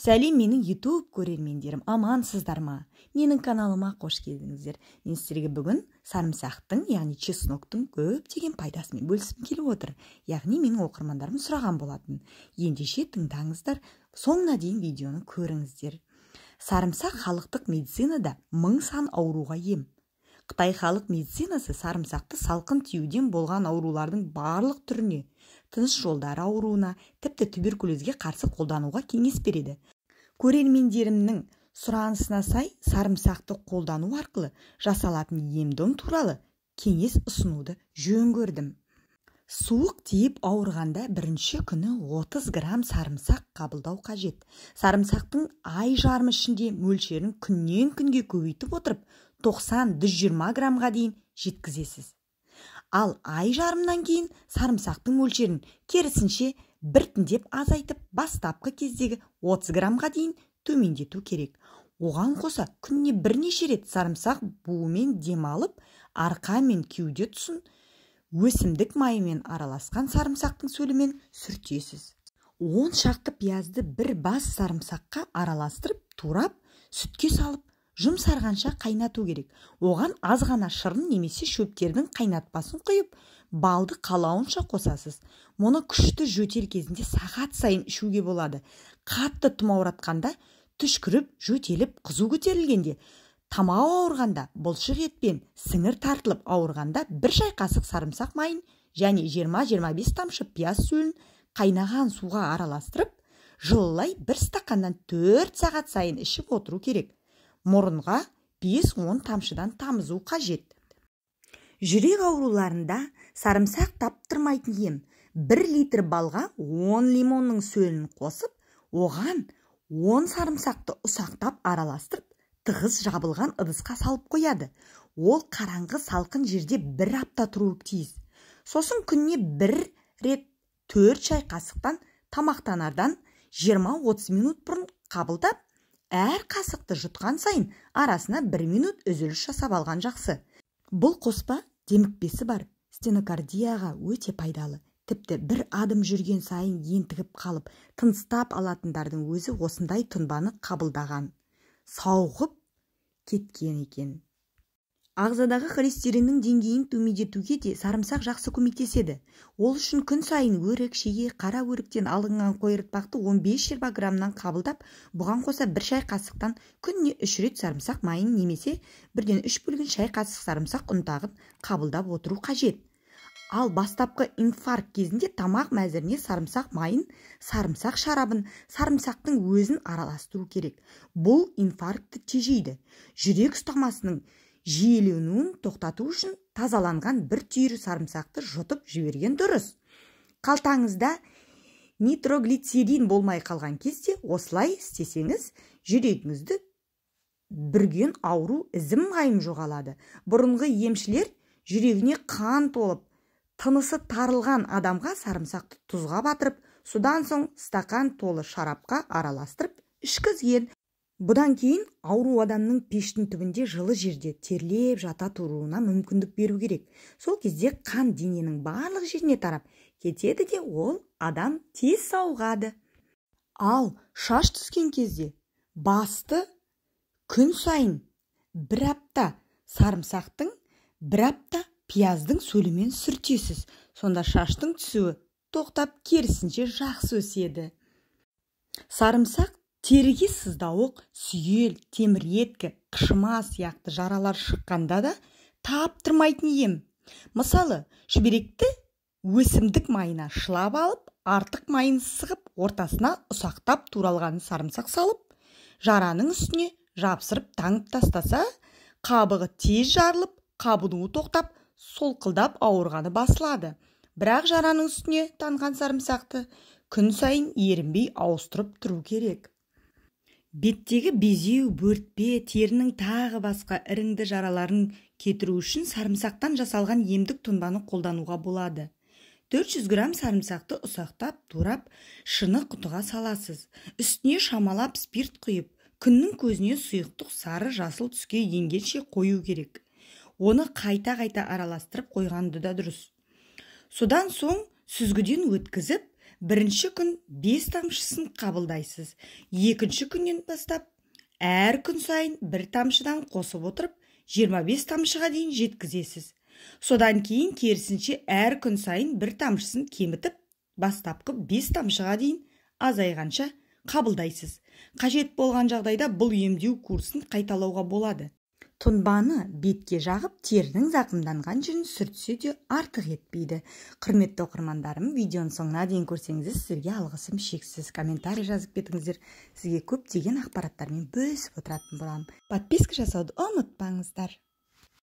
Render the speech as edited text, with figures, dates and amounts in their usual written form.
Сәлем менің YouTube көрермендерім, амансыздар ма? Менің каналыма қош келдіңіздер. Мен сіздерге бүгін сарымсақтың, яғни чесноктың көптеген пайдасымен бөліскім келіп отыр. Яғни менің оқырмандарым сұраған болатын. Ендеше тыңдаңыздар, соңына дейін видеоны көріңіздер. Сарымсақ халықтық медицинада мың сан ауруға ем. Қытай халық медицинасы сарымсақты салқын тиюден болған аурулардың барлық түріне, тыныс жолдары ауруына, тіпті туберкулезге қарсы қолдануға кеңес береді. Көрермендерімнің сұранысына сай сарымсақты қолдану арқылы жасалатын емдом туралы кеңес ұсынуды жөн көрдім. Суық тиіп ауырғанда бірінші күні 30 грамм сарымсақ қабылдау қажет. Сарымсақтың ай жарым ішінде мөлшерін күннен күнге көбейтіп отырып, 90-120 граммға дейін жеткізесіз. Ал ай жарымнан кейін сарымсақтың мөлшерін керісінше біртіндеп азайтып, бастапқы кездегі 30 граммға дейін төмендету керек. Оған қоса күніне бірнеше рет сарымсақ буымен демалып, арқа мен кеуде тұсын өсімдік майымен араласқан сарымсақтың сөлімен сүртесіз. 10 шақты пиязды бір бас сарымсаққа араластырып, турап, сүтке салып, жұмсарғанша қайнату керек. Оған аз ғана шырын немесе шөптердің қайнатпасын құйып, балды қалауынша қосасыз. Мұны күшті жөтел кезінде сағат сайын ішуге болады. Қатты тұмауратқанда, түшкіріп, жөтеліп, қызу көтерілгенде, тамау ауырғанда, бұлшық етпен сіңір тартылып ауырғанда бір шай қасық сарымсақ майын және 20-25 тамшы пияз сөлін қайнаған суға араластырып, жылылай бір стақаннан 4 сағат сайын ішіп отыру керек. Мұрынға 5-10 тамшыдан тамызу қажет. Жүрек ауруларында сарымсақ таптырмайтын ем. 1 литр балға 10 лимонның сөлін қосып, оған 10 сарымсақты ұсақтап араластырып, тығыз жабылған ыдысқа салып қояды. Ол қараңғы салқын жерде 1 апта тұруы тиіс. Сосын күніне 1 рет 4 шай қасықтан тамақтанардан 20-30 минут бұрын қабылдап, әр қасықты жұтқан сайын арасына 1 минут үзіліс жасап алған жақсы. Бұл қоспа демікпесі бар стенокардияға өте пайдалы. Тіпті бір адым жүрген сайын ентігіп қалып, тыныстап алатындардың өзі осындай тұнбаны қабылдаған, сауығып кеткен екен. Ағзадағы холестериннің деңгейін төмендетуге де сарымсақ жақсы көмектеседі. Ол үшін күн сайын өрік, шие, қара өріктен алынған қойыртпақты 15-20 граммнан қабылдап, бұған қоса 1 шай қасықтан күніне 3 рет сарымсақ майын немесе 1-3 бөлген шай қасық сарымсақ ұнтағын қабылдап отыру қажет. Ал бастапқы инфаркт кезінде тамақ мәзіріне сарымсақ майын, сарымсақ шарабын, сарымсақтың өзін араластыру керек. Бұл инфарктты тежейді. Жүрек ұстамасының жиіленуін тоқтату үшін тазаланған 1 түйір сарымсақты жұтып жіберген дұрыс. Қалтаңызда нитроглицерин болмай қалған кезде осылай істесеңіз, жүрегіңізді бүрген ауру ізім ғайым жоғалады. Бұрынғы емшілер жүрегіне қан толып, тынысы тарылған адамға сарымсақты тұзға батырып, судан соң стакан толы шарапқа араластырып ішкізген. Бұдан кейін ауру адамның пештің түбінде жылы жерде терлеп жата тұруына мүмкіндік беру керек. Сол кезде қан дененің барлық жеріне тарап кетеді де ол адам тез сауығады. Ал шаш түскен кезде басты күн сайын 1 апта сарымсақтың, 1 апта пияздың сөлімен сүртесіз. Сонда шаштың түсуі тоқтап, керісінше жақсы өседі. Сарымсақ теріге сыздауық, сүйел, темір еткі, қышыма сияқты жаралар шыққанда да таптырмайтын ем. Мысалы, шүберекті өсімдік майына шылап алып, артық майын сығып, ортасына ұсақтап туралған сарымсақ салып, жараның үстіне жапсырып таңып тастаса, қабығы тез жарылып, қабынуы тоқтап, солқылдап ауырғаны басылады. Бірақ жараның үстіне танған сарымсақты күн сайын ерінбей ауыстырып тұру керек. Беттегі безеу, бөртпе, терінің тағы басқа іріңді жараларын кетіру үшін сарымсақтан жасалған емдік тұнбаны қолдануға болады. 400 грамм сарымсақты ұсақтап, турап, шыны құтыға саласыз. Үстіне шамалап спирт құйып, күннің көзіне сұйықтық сары жасыл түске енгенше қою керек. Оны қайта-қайта араластырып қойғанды да дұрыс. Содан соң сүзгіден өткізіп, бірінші күн 5 тамшысын қабылдайсыз. Екінші күннен бастап әр күн сайын бір тамшыдан қосып отырып 25 тамшыға дейін жеткізесіз. Содан кейін керісінше әр күн сайын бір тамшысын кемітіп, бастапқы 5 тамшыға дейін азайғанша қабылдайсыз. Қажет болған жағдайда бұл емдеу курсын қайталауға болады. Тұнбаны бетке жағып, терінің зақымданған жерін сүртсе де артық етпейді. Құрметті оқырмандарым, видеоның соңына дейін көрсеңіздер, сіздерге алғысым шексіз. Комментарий жазып кетіңіздер. Сізге көптеген ақпараттармен бөлісіп отыратын боламын. Подписка жасауды ұмытпаңыздар.